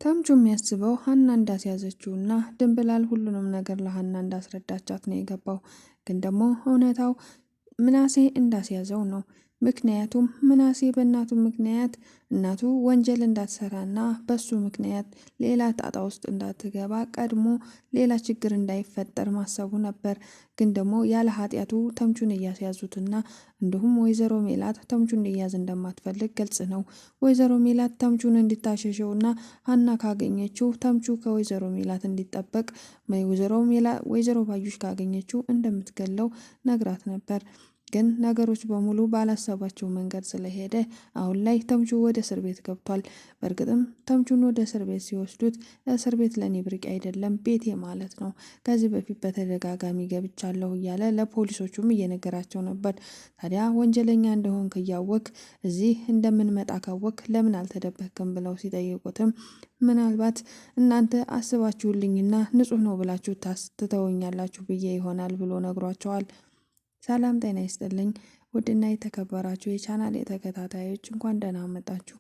ተምቹ የሚያስበው ሀና እንዳስያዘችውና ድንብላል ሁሉንም ነገር ለሀና እንዳስረዳቻት ነው የገባው። ግን ደግሞ እውነታው ምናሴ እንዳስያዘው ነው። ምክንያቱም ምናሴ በእናቱ ምክንያት እናቱ ወንጀል እንዳትሰራና በሱ ምክንያት ሌላ ጣጣ ውስጥ እንዳትገባ ቀድሞ ሌላ ችግር እንዳይፈጠር ማሰቡ ነበር። ግን ደግሞ ያለ ኃጢአቱ ተምቹን እያስያዙትና እንዲሁም ወይዘሮ ሜላት ተምቹ እንዲያዝ እንደማትፈልግ ግልጽ ነው። ወይዘሮ ሜላት ተምቹን እንድታሸሸውና ሀና ካገኘችው ተምቹ ከወይዘሮ ሜላት እንዲጠበቅ ወይዘሮ ባዩሽ ካገኘችው እንደምትገለው ነግራት ነበር። ግን ነገሮች በሙሉ ባላሰባቸው መንገድ ስለሄደ አሁን ላይ ተምቹ ወደ እስር ቤት ገብቷል። በእርግጥም ተምቹን ወደ እስር ቤት ሲወስዱት እስር ቤት ለኔ ብርቅ አይደለም ቤቴ ማለት ነው። ከዚህ በፊት በተደጋጋሚ ገብቻለሁ እያለ ለፖሊሶቹም እየነገራቸው ነበር። ታዲያ ወንጀለኛ እንደሆንክ እያወቅ እዚህ እንደምንመጣ ካወቅ ለምን አልተደበክም ብለው ሲጠይቁትም ምናልባት እናንተ አስባችሁልኝና ንጹህ ነው ብላችሁ ትተወኛላችሁ ብዬ ይሆናል ብሎ ነግሯቸዋል። ሰላም ጤና ይስጥልኝ ውድና የተከበራችሁ የቻናል የተከታታዮች እንኳን ደህና መጣችሁ።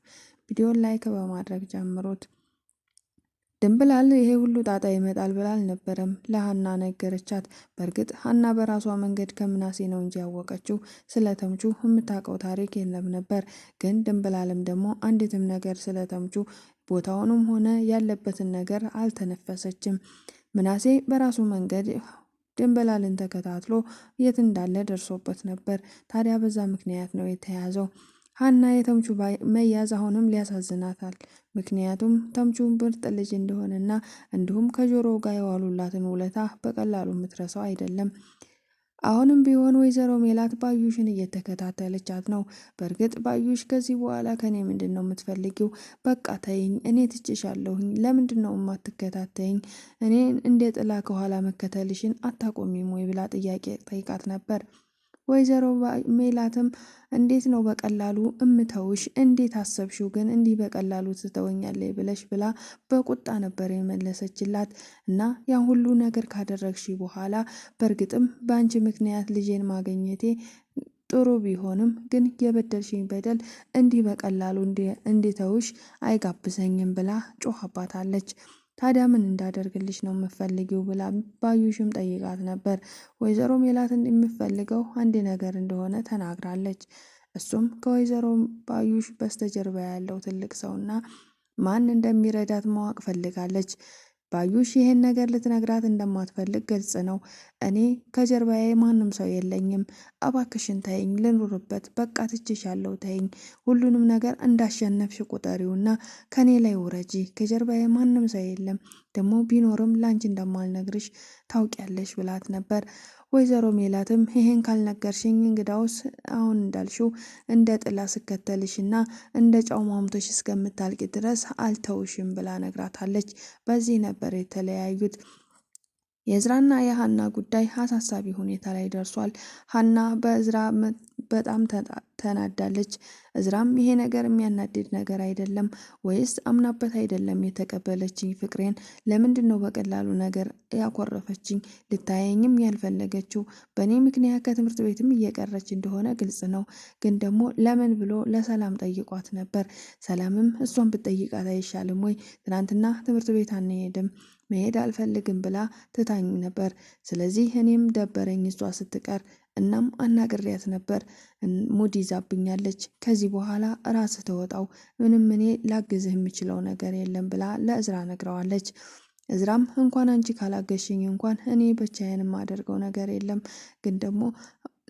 ቪዲዮን ላይክ በማድረግ ጀምሩት። ድንብላል ይሄ ሁሉ ጣጣ ይመጣል ብላ አልነበረም ለሀና ነገረቻት። በእርግጥ ሀና በራሷ መንገድ ከምናሴ ነው እንጂ ያወቀችው ስለ ተምቹ የምታውቀው ታሪክ የለም ነበር። ግን ድንብላልም ደግሞ አንዲትም ነገር ስለ ተምቹ ቦታውንም ሆነ ያለበትን ነገር አልተነፈሰችም። ምናሴ በራሱ መንገድ ድንብላልን ተከታትሎ የት እንዳለ ደርሶበት ነበር። ታዲያ በዛ ምክንያት ነው የተያዘው። ሀና የተምቹ መያዝ አሁንም ሊያሳዝናታል። ምክንያቱም ተምቹ ምርጥ ልጅ እንደሆነና እንዲሁም ከጆሮ ጋር የዋሉላትን ውለታ በቀላሉ የምትረሳው አይደለም። አሁንም ቢሆን ወይዘሮ ሜላት ባዩሽን እየተከታተለቻት ነው። በእርግጥ ባዩሽ ከዚህ በኋላ ከኔ ምንድን ነው የምትፈልጊው? በቃ ተይኝ፣ እኔ ትችሻለሁኝ። ለምንድን ነው የማትከታተይኝ? እኔ እንደ ጥላ ከኋላ መከተልሽን አታቆሚም ወይ ብላ ጥያቄ ጠይቃት ነበር። ወይዘሮ ሜላትም እንዴት ነው በቀላሉ እምተውሽ? እንዴት አሰብሽው ግን እንዲህ በቀላሉ ትተወኛለች ብለሽ ብላ በቁጣ ነበር የመለሰችላት። እና ያን ሁሉ ነገር ካደረግሽ በኋላ በእርግጥም በአንቺ ምክንያት ልጄን ማግኘቴ ጥሩ ቢሆንም ግን የበደልሽኝ በደል እንዲህ በቀላሉ እንዲተውሽ አይጋብዘኝም ብላ ጮኻባታለች። ታዲያ ምን እንዳደርግልሽ ነው የምፈልጊው ብላ ባዩሽም ጠይቃት ነበር። ወይዘሮ ሜላትን የምፈልገው አንድ ነገር እንደሆነ ተናግራለች። እሱም ከወይዘሮ ባዩሽ በስተጀርባ ያለው ትልቅ ሰውና ማን እንደሚረዳት ማወቅ ፈልጋለች። ባዩሽ ይሄን ነገር ልትነግራት እንደማትፈልግ ግልጽ ነው። እኔ ከጀርባዬ ማንም ሰው የለኝም፣ እባክሽን ተይኝ ልኑርበት፣ በቃ ትችሻለሁ፣ ተይኝ፣ ሁሉንም ነገር እንዳሸነፍሽ ቁጠሪውና ከኔ ላይ ውረጂ፣ ከጀርባዬ ማንም ሰው የለም፣ ደግሞ ቢኖርም ላንቺ እንደማልነግርሽ ታውቂያለሽ ብላት ነበር። ወይዘሮ ሜላትም ይሄን ካልነገርሽኝ እንግዳውስ አሁን እንዳልሽው እንደ ጥላ ስከተልሽና እንደ ጨው ማምቶሽ እስከምታልቂ ድረስ አልተውሽም ብላ ነግራታለች። በዚህ ነበር የተለያዩት። የእዝራና የሀና ጉዳይ አሳሳቢ ሁኔታ ላይ ደርሷል። ሀና በእዝራ በጣም ተናዳለች። እዝራም ይሄ ነገር የሚያናድድ ነገር አይደለም ወይስ አምናበት አይደለም የተቀበለችኝ ፍቅሬን? ለምንድን ነው በቀላሉ ነገር ያኮረፈችኝ? ልታየኝም ያልፈለገችው በእኔ ምክንያት ከትምህርት ቤትም እየቀረች እንደሆነ ግልጽ ነው። ግን ደግሞ ለምን ብሎ ለሰላም ጠይቋት ነበር። ሰላምም እሷን ብትጠይቃት አይሻልም ወይ? ትናንትና ትምህርት ቤት አንሄድም መሄድ አልፈልግም ብላ ትታኝ ነበር። ስለዚህ እኔም ደበረኝ እሷ ስትቀር። እናም አናግሬያት ነበር። ሙድ ይዛብኛለች። ከዚህ በኋላ ራስህ ተወጣው፣ ምንም እኔ ላግዝህ የምችለው ነገር የለም ብላ ለእዝራ ነግረዋለች። እዝራም እንኳን አንቺ ካላገሽኝ እንኳን እኔ ብቻዬን የማደርገው ነገር የለም፣ ግን ደግሞ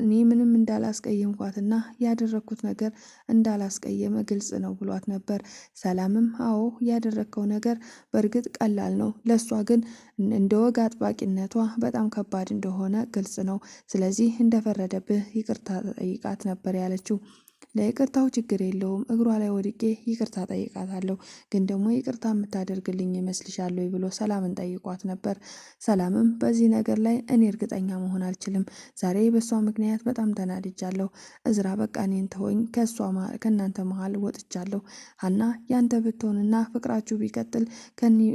እኔ ምንም እንዳላስቀየምኳትና ያደረግኩት ነገር እንዳላስቀየመ ግልጽ ነው ብሏት ነበር። ሰላምም አዎ ያደረግከው ነገር በእርግጥ ቀላል ነው፣ ለእሷ ግን እንደ ወግ አጥባቂነቷ በጣም ከባድ እንደሆነ ግልጽ ነው። ስለዚህ እንደፈረደብህ ይቅርታ ጠይቃት ነበር ያለችው። ለይቅርታው ችግር የለውም፣ እግሯ ላይ ወድቄ ይቅርታ ጠይቃታለሁ፣ ግን ደግሞ ይቅርታ የምታደርግልኝ ይመስልሻል ብሎ ሰላምን ጠይቋት ነበር። ሰላምም በዚህ ነገር ላይ እኔ እርግጠኛ መሆን አልችልም፣ ዛሬ በሷ ምክንያት በጣም ተናድጃለሁ። እዝራ በቃ እኔን ተወኝ፣ ከእናንተ መሀል ወጥቻለሁ። ሀና ያንተ ብትሆንና ፍቅራችሁ ቢቀጥል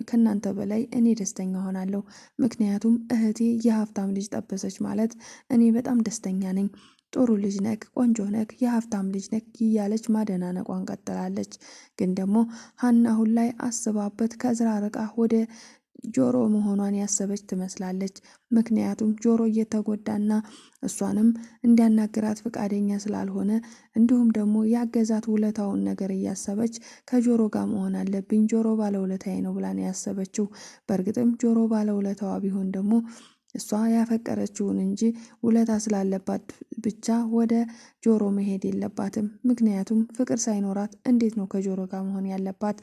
ከእናንተ በላይ እኔ ደስተኛ ሆናለሁ። ምክንያቱም እህቴ የሀብታም ልጅ ጠበሰች ማለት እኔ በጣም ደስተኛ ነኝ። ጥሩ ልጅ ነክ፣ ቆንጆ ነክ፣ የሀብታም ልጅ ነክ እያለች ማደናነቋን ቀጥላለች። ግን ደግሞ ሀና አሁን ላይ አስባበት ከእዝራ ርቃ ወደ ጆሮ መሆኗን ያሰበች ትመስላለች። ምክንያቱም ጆሮ እየተጎዳና እሷንም እንዲያናግራት ፈቃደኛ ስላልሆነ እንዲሁም ደግሞ ያገዛት ውለታውን ነገር እያሰበች ከጆሮ ጋር መሆን አለብኝ፣ ጆሮ ባለውለታዬ ነው ብላ ነው ያሰበችው። በእርግጥም ጆሮ ባለውለታዋ ቢሆን ደግሞ እሷ ያፈቀረችውን እንጂ ውለታ ስላለባት ብቻ ወደ ጆሮ መሄድ የለባትም። ምክንያቱም ፍቅር ሳይኖራት እንዴት ነው ከጆሮ ጋር መሆን ያለባት?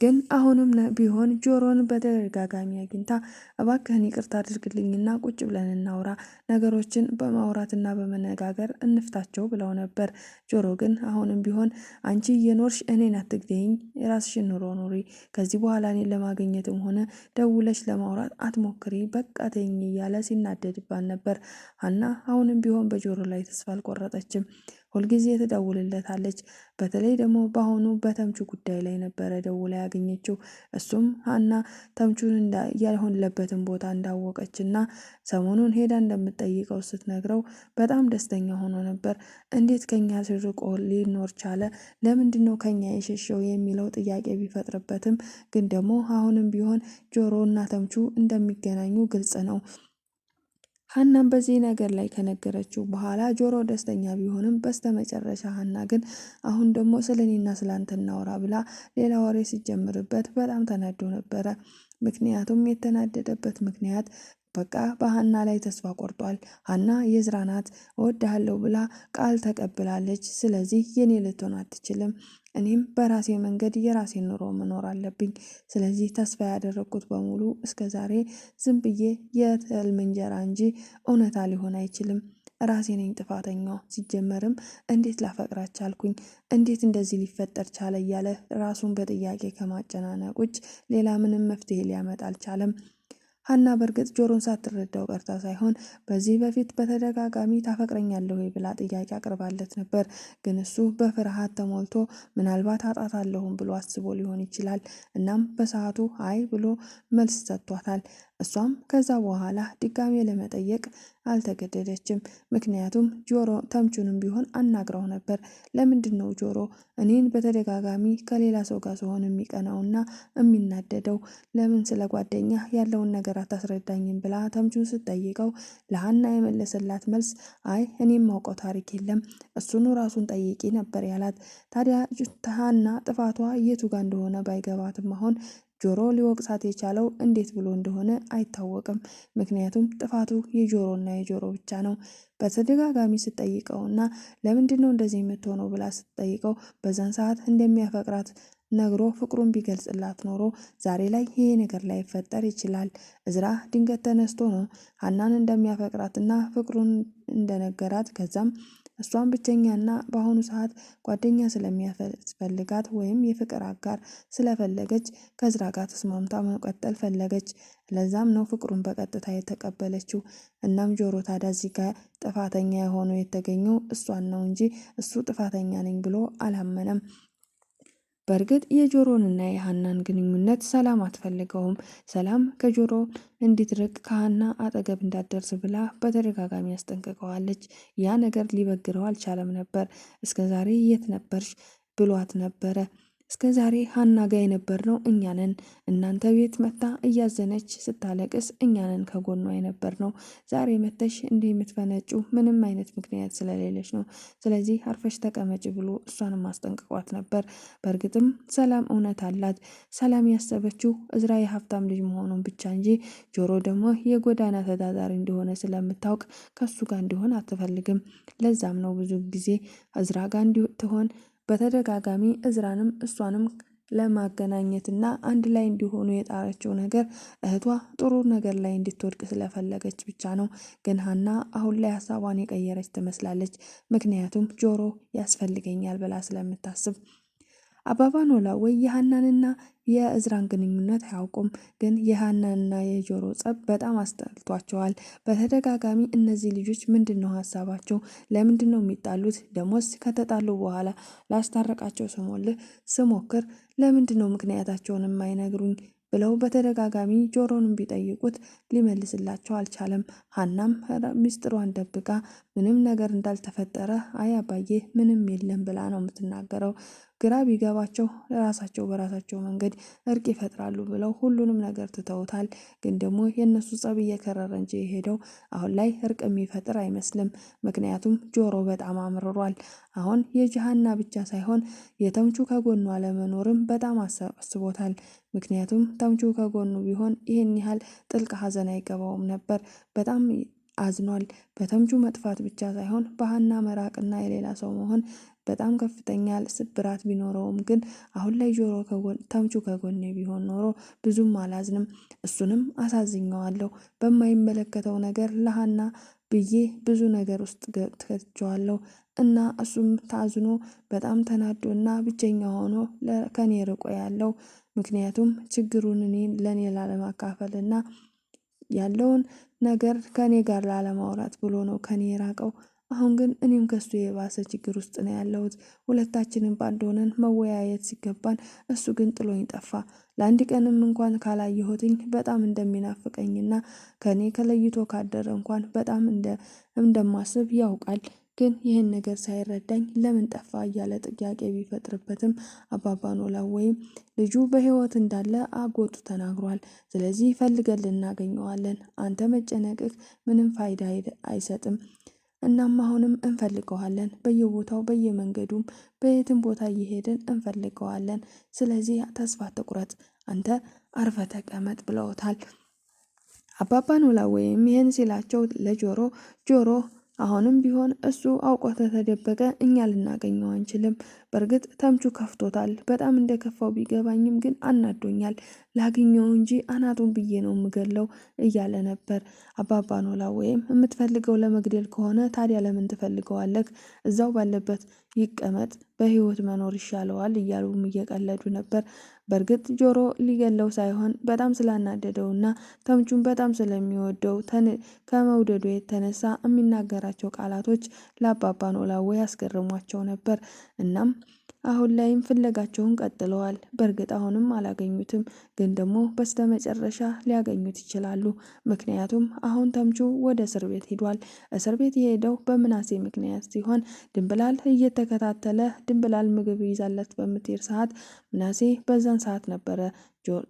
ግን አሁንም ቢሆን ጆሮን በተደጋጋሚ አግኝታ እባክህን ይቅርታ አድርግልኝና ቁጭ ብለን እናውራ፣ ነገሮችን በማውራትና በመነጋገር እንፍታቸው ብለው ነበር። ጆሮ ግን አሁንም ቢሆን አንቺ እየኖርሽ እኔን አትግደይኝ፣ የራስሽን ኑሮ ኑሪ፣ ከዚህ በኋላ እኔን ለማግኘትም ሆነ ደውለሽ ለማውራት አትሞክሪ፣ በቃ ተይኝ እያለ ሲናደድባት ነበር። ሀና አሁንም ቢሆን በጆሮ ላይ ተስፋ አልቆረጠችም። ሁልጊዜ ትደውልለታለች። በተለይ ደግሞ በአሁኑ በተምቹ ጉዳይ ላይ ነበረ ደውላ ያገኘችው። እሱም ሀና ተምቹን ያልሆነለበትን ቦታ እንዳወቀችና ሰሞኑን ሄዳ እንደምትጠይቀው ስትነግረው በጣም ደስተኛ ሆኖ ነበር። እንዴት ከኛ ስርቆ ሊኖር ቻለ? ለምንድን ነው ከኛ የሸሸው? የሚለው ጥያቄ ቢፈጥርበትም ግን ደግሞ አሁንም ቢሆን ጆሮ እና ተምቹ እንደሚገናኙ ግልጽ ነው። ሀናም በዚህ ነገር ላይ ከነገረችው በኋላ ጆሮ ደስተኛ ቢሆንም በስተመጨረሻ ሀና ግን አሁን ደግሞ ስለ እኔና ስላንተ እናውራ ብላ ሌላ ወሬ ሲጀምርበት በጣም ተናዶ ነበረ። ምክንያቱም የተናደደበት ምክንያት በቃ በሀና ላይ ተስፋ ቆርጧል። ሀና የእዝራ ናት፣ እወድሃለሁ ብላ ቃል ተቀብላለች። ስለዚህ የኔ ልትሆን አትችልም። እኔም በራሴ መንገድ የራሴን ኑሮ መኖር አለብኝ። ስለዚህ ተስፋ ያደረግኩት በሙሉ እስከ ዛሬ ዝም ብዬ የህልም እንጀራ እንጂ እውነታ ሊሆን አይችልም። ራሴ ነኝ ጥፋተኛው። ሲጀመርም እንዴት ላፈቅራት ቻልኩኝ? እንዴት እንደዚህ ሊፈጠር ቻለ? እያለ ራሱን በጥያቄ ከማጨናነቅ ውጭ ሌላ ምንም መፍትሄ ሊያመጣ አልቻለም። ሀና በእርግጥ ጆሮን ሳትረዳው ቀርታ ሳይሆን በዚህ በፊት በተደጋጋሚ ታፈቅረኛለህ ወይ ብላ ጥያቄ አቅርባለት ነበር። ግን እሱ በፍርሃት ተሞልቶ ምናልባት አጣታለሁም ብሎ አስቦ ሊሆን ይችላል። እናም በሰዓቱ አይ ብሎ መልስ ሰጥቷታል። እሷም ከዛ በኋላ ድጋሜ ለመጠየቅ አልተገደደችም። ምክንያቱም ጆሮ ተምቹንም ቢሆን አናግረው ነበር። ለምንድን ነው ጆሮ እኔን በተደጋጋሚ ከሌላ ሰው ጋር ሲሆን የሚቀናውና የሚናደደው? ለምን ስለ ጓደኛ ያለውን ነገር አታስረዳኝም? ብላ ተምቹን ስትጠይቀው ለሀና የመለሰላት መልስ አይ እኔም ማውቀው ታሪክ የለም፣ እሱኑ ራሱን ጠይቂ ነበር ያላት። ታዲያ ሀና ጥፋቷ የቱ ጋር እንደሆነ ባይገባትም አሁን ጆሮ ሊወቅሳት የቻለው እንዴት ብሎ እንደሆነ አይታወቅም። ምክንያቱም ጥፋቱ የጆሮና የጆሮ ብቻ ነው። በተደጋጋሚ ስትጠይቀውና ለምንድን ነው እንደዚህ የምትሆነው ብላ ስትጠይቀው በዛን ሰዓት እንደሚያፈቅራት ነግሮ ፍቅሩን ቢገልጽላት ኖሮ ዛሬ ላይ ይሄ ነገር ላይ ይፈጠር ይችላል። እዝራ ድንገት ተነስቶ ነው ሀናን እንደሚያፈቅራትና ፍቅሩን እንደነገራት ከዛም እሷን ብቸኛና በአሁኑ ሰዓት ጓደኛ ስለሚያስፈልጋት ወይም የፍቅር አጋር ስለፈለገች ከእዝራ ጋር ተስማምታ መቀጠል ፈለገች። ለዛም ነው ፍቅሩን በቀጥታ የተቀበለችው። እናም ጆሮ ታዲያ እዚህ ጋር ጥፋተኛ የሆነው የተገኘው እሷን ነው እንጂ እሱ ጥፋተኛ ነኝ ብሎ አላመነም። በእርግጥ የጆሮንና የሀናን ግንኙነት ሰላም አትፈልገውም። ሰላም ከጆሮ እንዲትርቅ ከሀና አጠገብ እንዳትደርስ ብላ በተደጋጋሚ ያስጠንቅቀዋለች። ያ ነገር ሊበግረው አልቻለም ነበር። እስከዛሬ የት ነበርሽ ብሏት ነበረ። እስከ ዛሬ ሀና ጋር የነበርነው እኛ ነን። እናንተ ቤት መታ እያዘነች ስታለቅስ እኛ ነን ከጎኗ የነበርነው። ዛሬ መተሽ እንዲህ የምትፈነጩ ምንም አይነት ምክንያት ስለሌለች ነው። ስለዚህ አርፈሽ ተቀመጭ ብሎ እሷንም አስጠንቅቋት ነበር። በእርግጥም ሰላም እውነት አላት። ሰላም ያሰበችው እዝራ የሀብታም ልጅ መሆኑን ብቻ እንጂ ጆሮ ደግሞ የጎዳና ተዳዳሪ እንደሆነ ስለምታውቅ ከሱ ጋር እንዲሆን አትፈልግም። ለዛም ነው ብዙ ጊዜ እዝራ ጋር እንዲሆን በተደጋጋሚ እዝራንም እሷንም ለማገናኘትና አንድ ላይ እንዲሆኑ የጣረችው ነገር እህቷ ጥሩ ነገር ላይ እንድትወድቅ ስለፈለገች ብቻ ነው። ግን ሀና አሁን ላይ ሀሳቧን የቀየረች ትመስላለች። ምክንያቱም ጆሮ ያስፈልገኛል ብላ ስለምታስብ። አባባ ኖላዊ የሀናንና የእዝራን ግንኙነት አያውቁም። ግን የሀናንና የጆሮ ጸብ በጣም አስጠልቷቸዋል። በተደጋጋሚ እነዚህ ልጆች ምንድን ነው ሀሳባቸው? ለምንድን ነው የሚጣሉት? ደሞስ ከተጣሉ በኋላ ላስታረቃቸው ስሞክር ለምንድን ነው ምክንያታቸውን የማይነግሩኝ? ብለው በተደጋጋሚ ጆሮንም ቢጠይቁት ሊመልስላቸው አልቻለም። ሀናም ሚስጥሯን ደብቃ ምንም ነገር እንዳልተፈጠረ አይ አባዬ ምንም የለም ብላ ነው የምትናገረው። ግራ ቢገባቸው ራሳቸው በራሳቸው መንገድ እርቅ ይፈጥራሉ ብለው ሁሉንም ነገር ትተውታል። ግን ደግሞ የእነሱ ጸብ እየከረረ እንጂ የሄደው አሁን ላይ እርቅ የሚፈጥር አይመስልም። ምክንያቱም ጆሮ በጣም አምርሯል። አሁን የጂሃና ብቻ ሳይሆን የተምቹ ከጎኑ አለመኖርም በጣም አስቦታል። ምክንያቱም ተምቹ ከጎኑ ቢሆን ይህን ያህል ጥልቅ ሐዘን አይገባውም ነበር። በጣም አዝኗል። በተምቹ መጥፋት ብቻ ሳይሆን በሀና መራቅና የሌላ ሰው መሆን በጣም ከፍተኛ ስብራት ቢኖረውም ግን አሁን ላይ ተምቹ ከጎኔ ቢሆን ኖሮ ብዙም አላዝንም። እሱንም አሳዝኘዋለሁ። በማይመለከተው ነገር ለሀና ብዬ ብዙ ነገር ውስጥ ከትቼዋለሁ እና እሱም ታዝኖ በጣም ተናዶና ብቸኛ ሆኖ ከኔ ርቆ ያለው ምክንያቱም ችግሩን ለኔ ላለማካፈልና ያለውን ነገር ከኔ ጋር ላለማውራት ብሎ ነው ከኔ የራቀው። አሁን ግን እኔም ከሱ የባሰ ችግር ውስጥ ነው ያለሁት። ሁለታችንም ባንድ ሆነን መወያየት ሲገባን እሱ ግን ጥሎኝ ጠፋ። ለአንድ ቀንም እንኳን ካላየሁትኝ በጣም እንደሚናፍቀኝና ከኔ ከለይቶ ካደረ እንኳን በጣም እንደማስብ ያውቃል። ግን ይህን ነገር ሳይረዳኝ ለምን ጠፋ እያለ ጥያቄ ቢፈጥርበትም አባባ ኖላዊ ወይም ልጁ በሕይወት እንዳለ አጎቱ ተናግሯል። ስለዚህ ፈልገን እናገኘዋለን። አንተ መጨነቅህ ምንም ፋይዳ አይሰጥም። እናም አሁንም እንፈልገዋለን። በየቦታው በየመንገዱም በየትም ቦታ እየሄድን እንፈልገዋለን። ስለዚህ ተስፋ ትቁረጥ፣ አንተ አርፈ ተቀመጥ ብለውታል። አባባ ኖላዊ ወይም ይህን ሲላቸው ጆሮ አሁንም ቢሆን እሱ አውቆ ተደበቀ፣ እኛ ልናገኘው አንችልም። በእርግጥ ተምቹ ከፍቶታል። በጣም እንደከፋው ቢገባኝም ግን አናዶኛል። ላግኘው እንጂ አናቱን ብዬ ነው የምገለው እያለ ነበር። አባባ ኖላዊ ወይም የምትፈልገው ለመግደል ከሆነ ታዲያ ለምን ትፈልገዋለህ? እዛው ባለበት ይቀመጥ፣ በህይወት መኖር ይሻለዋል እያሉም እየቀለዱ ነበር። በእርግጥ ጆሮ ሊገለው ሳይሆን በጣም ስላናደደውና ተምቹን በጣም ስለሚወደው ከመውደዱ የተነሳ የሚናገራቸው ቃላቶች ለአባባ ኖላዊ ያስገርሟቸው ነበር። እናም አሁን ላይም ፍለጋቸውን ቀጥለዋል። በእርግጥ አሁንም አላገኙትም፣ ግን ደግሞ በስተመጨረሻ ሊያገኙት ይችላሉ። ምክንያቱም አሁን ተምቹ ወደ እስር ቤት ሂዷል። እስር ቤት የሄደው በምናሴ ምክንያት ሲሆን ድንብላል እየተከታተለ ድንብላል ምግብ ይዛለት በምትሄድ ሰዓት ምናሴ በዛን ሰዓት ነበረ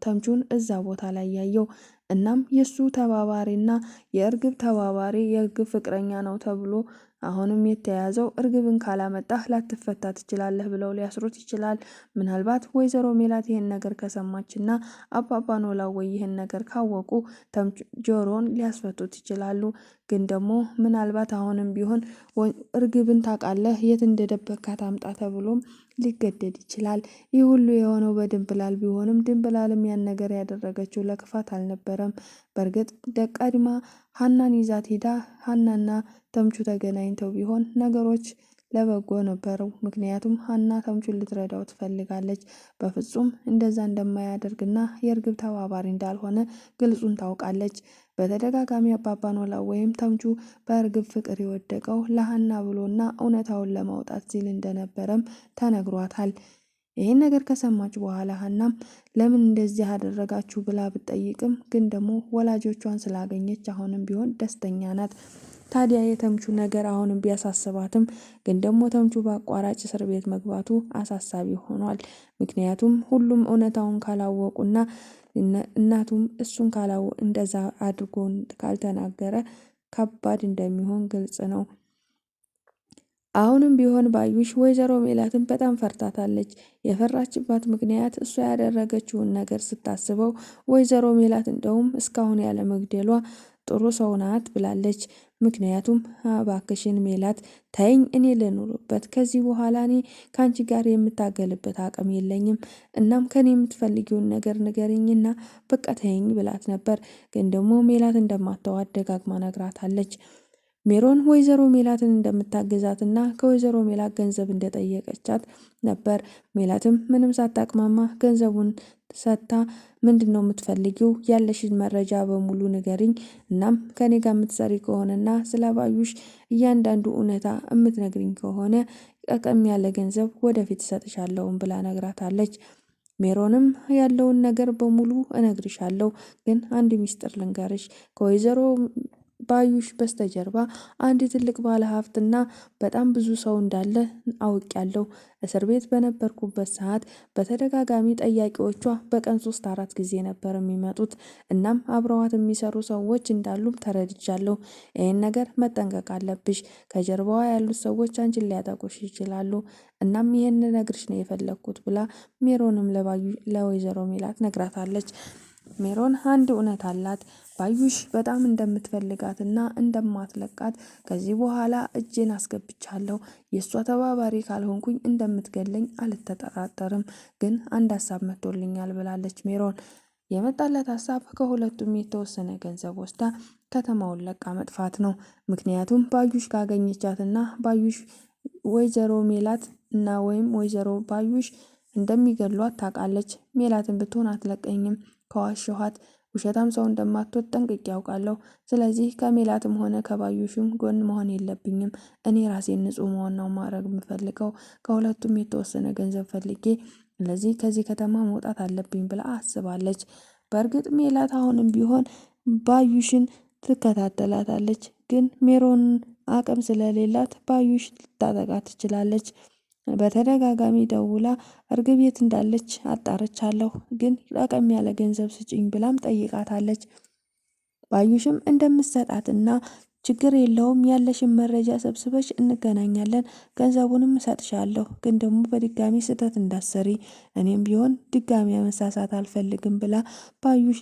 ተምቹን እዛ ቦታ ላይ ያየው። እናም የሱ ተባባሪና የእርግብ ተባባሪ የእርግብ ፍቅረኛ ነው ተብሎ አሁንም የተያዘው እርግብን ካላመጣህ ላትፈታ ትችላለህ ብለው ሊያስሩት ይችላል። ምናልባት ወይዘሮ ሜላት ይህን ነገር ከሰማችና አባባ ኖላዊ ይህን ነገር ካወቁ ጆሮን ሊያስፈቱት ይችላሉ። ግን ደግሞ ምናልባት አሁንም ቢሆን እርግብን ታውቃለህ፣ የት እንደደበካት አምጣ ተብሎም ሊገደድ ይችላል። ይህ ሁሉ የሆነው በድንብላል ቢሆንም ድንብላልም ያን ነገር ያደረገችው ለክፋት አልነበረም። በእርግጥ ቀድማ ሀናን ይዛት ሄዳ ሀናና ተምቹ ተገናኝተው ቢሆን ነገሮች ለበጎ ነበሩ። ምክንያቱም ሀና ተምቹን ልትረዳው ትፈልጋለች። በፍጹም እንደዛ እንደማያደርግና የእርግብ ተባባሪ እንዳልሆነ ግልጹን ታውቃለች። በተደጋጋሚ አባባ ኖላዊ ወይም ተምቹ በእርግብ ፍቅር የወደቀው ለሀና ብሎና እውነታውን ለማውጣት ሲል እንደነበረም ተነግሯታል። ይህን ነገር ከሰማች በኋላ ሀናም ለምን እንደዚህ አደረጋችሁ ብላ ብትጠይቅም ግን ደግሞ ወላጆቿን ስላገኘች አሁንም ቢሆን ደስተኛ ናት። ታዲያ የተምቹ ነገር አሁንም ቢያሳስባትም ግን ደግሞ ተምቹ በአቋራጭ እስር ቤት መግባቱ አሳሳቢ ሆኗል። ምክንያቱም ሁሉም እውነታውን ካላወቁና እናቱም እሱን እንደዛ አድርጎ ካልተናገረ ከባድ እንደሚሆን ግልጽ ነው። አሁንም ቢሆን ባዩሽ ወይዘሮ ሜላትን በጣም ፈርታታለች። የፈራችባት ምክንያት እሷ ያደረገችውን ነገር ስታስበው ወይዘሮ ሜላት እንደውም እስካሁን ያለ መግደሏ ጥሩ ሰው ናት ብላለች። ምክንያቱም እባክሽን ሜላት ተይኝ፣ እኔ ልኑርበት፣ ከዚህ በኋላ እኔ ከአንቺ ጋር የምታገልበት አቅም የለኝም። እናም ከኔ የምትፈልጊውን ነገር ንገርኝና በቃ ተይኝ ብላት ነበር። ግን ደግሞ ሜላት እንደማታዋት ደጋግማ ነግራታለች። ሜሮን ወይዘሮ ሜላትን እንደምታገዛትና ከወይዘሮ ሜላት ገንዘብ እንደጠየቀቻት ነበር። ሜላትም ምንም ሳታቅማማ ገንዘቡን ሰጥታ ምንድን ነው የምትፈልጊው? ያለሽን መረጃ በሙሉ ንገሪኝ። እናም ከኔ ጋር የምትሰሪ ከሆነና ስለ ባዩሽ እያንዳንዱ እውነታ የምትነግሪኝ ከሆነ ጠቀም ያለ ገንዘብ ወደፊት እሰጥሻለሁም ብላ ነግራታለች። ሜሮንም ያለውን ነገር በሙሉ እነግርሻለሁ፣ ግን አንድ ሚስጥር ልንገርሽ። ከወይዘሮ ባዩሽ በስተጀርባ አንድ ትልቅ ባለሀብትና በጣም ብዙ ሰው እንዳለ አውቄያለሁ። እስር ቤት በነበርኩበት ሰዓት በተደጋጋሚ ጠያቂዎቿ በቀን 3-4 ጊዜ ነበር የሚመጡት። እናም አብረዋት የሚሰሩ ሰዎች እንዳሉም ተረድቻለሁ። ይህን ነገር መጠንቀቅ አለብሽ። ከጀርባዋ ያሉት ሰዎች አንቺን ሊያጠቁሽ ይችላሉ። እናም ይህን ነግርሽ ነው የፈለግኩት ብላ ሜሮንም ለወይዘሮ ሜላት ነግራታለች። ሜሮን አንድ እውነት አላት። ባዩሽ በጣም እንደምትፈልጋትና እንደማትለቃት ከዚህ በኋላ እጄን አስገብቻለሁ። የእሷ ተባባሪ ካልሆንኩኝ እንደምትገለኝ አልተጠራጠርም። ግን አንድ ሀሳብ መጥቶልኛል ብላለች ሜሮን። የመጣላት ሀሳብ ከሁለቱም የተወሰነ ገንዘብ ወስዳ ከተማውን ለቃ መጥፋት ነው። ምክንያቱም ባዩሽ ካገኘቻትና ባዩሽ ወይዘሮ ሜላት እና ወይም ወይዘሮ ባዩሽ እንደሚገሏት ታውቃለች። ሜላትን ብትሆን አትለቀኝም። ከዋሸኋት ውሸታም ሰው እንደማትወድ ጠንቅቄ ያውቃለሁ። ስለዚህ ከሜላትም ሆነ ከባዩሽም ጎን መሆን የለብኝም። እኔ ራሴን ንጹሕ መሆን ነው ማድረግ የምፈልገው። ከሁለቱም የተወሰነ ገንዘብ ፈልጌ ስለዚህ ከዚህ ከተማ መውጣት አለብኝ ብላ አስባለች። በእርግጥ ሜላት አሁንም ቢሆን ባዩሽን ትከታተላታለች። ግን ሜሮን አቅም ስለሌላት ባዩሽ ልታጠቃ ትችላለች። በተደጋጋሚ ደውላ እርግብ የት እንዳለች አጣርቻለሁ፣ ግን ረቀም ያለ ገንዘብ ስጭኝ ብላም ጠይቃታለች። ባዩሽም እንደምትሰጣትና ችግር የለውም ያለሽን መረጃ ሰብስበሽ እንገናኛለን፣ ገንዘቡንም እሰጥሻለሁ፣ ግን ደግሞ በድጋሚ ስህተት እንዳሰሪ እኔም ቢሆን ድጋሚ መሳሳት አልፈልግም ብላ ባዩሽ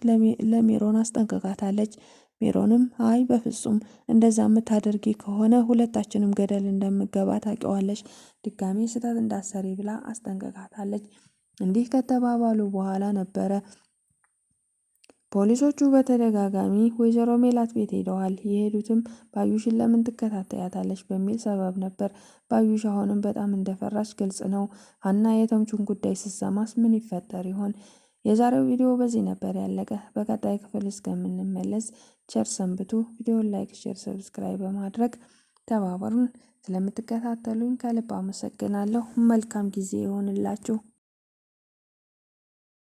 ለሜሮን አስጠንቅቃታለች። ሜሮንም አይ በፍጹም እንደዛ የምታደርጊ ከሆነ ሁለታችንም ገደል እንደምገባ ታውቂዋለሽ፣ ድጋሚ ስህተት እንዳሰሪ ብላ አስጠንቅቃታለች። እንዲህ ከተባባሉ በኋላ ነበረ ፖሊሶቹ በተደጋጋሚ ወይዘሮ ሜላት ቤት ሄደዋል። የሄዱትም ባዩሽን ለምን ትከታተያታለች በሚል ሰበብ ነበር። ባዩሽ አሁንም በጣም እንደፈራች ግልጽ ነው። ሀና የተምቹን ጉዳይ ስትሰማስ ምን ይፈጠር ይሆን? የዛሬው ቪዲዮ በዚህ ነበር ያለቀ። በቀጣይ ክፍል እስከምንመለስ ቸር ሰንብቱ። ቪዲዮን ላይክ፣ ሼር፣ ሰብስክራይብ በማድረግ ተባበሩን። ስለምትከታተሉኝ ከልብ አመሰግናለሁ። መልካም ጊዜ ይሆንላችሁ።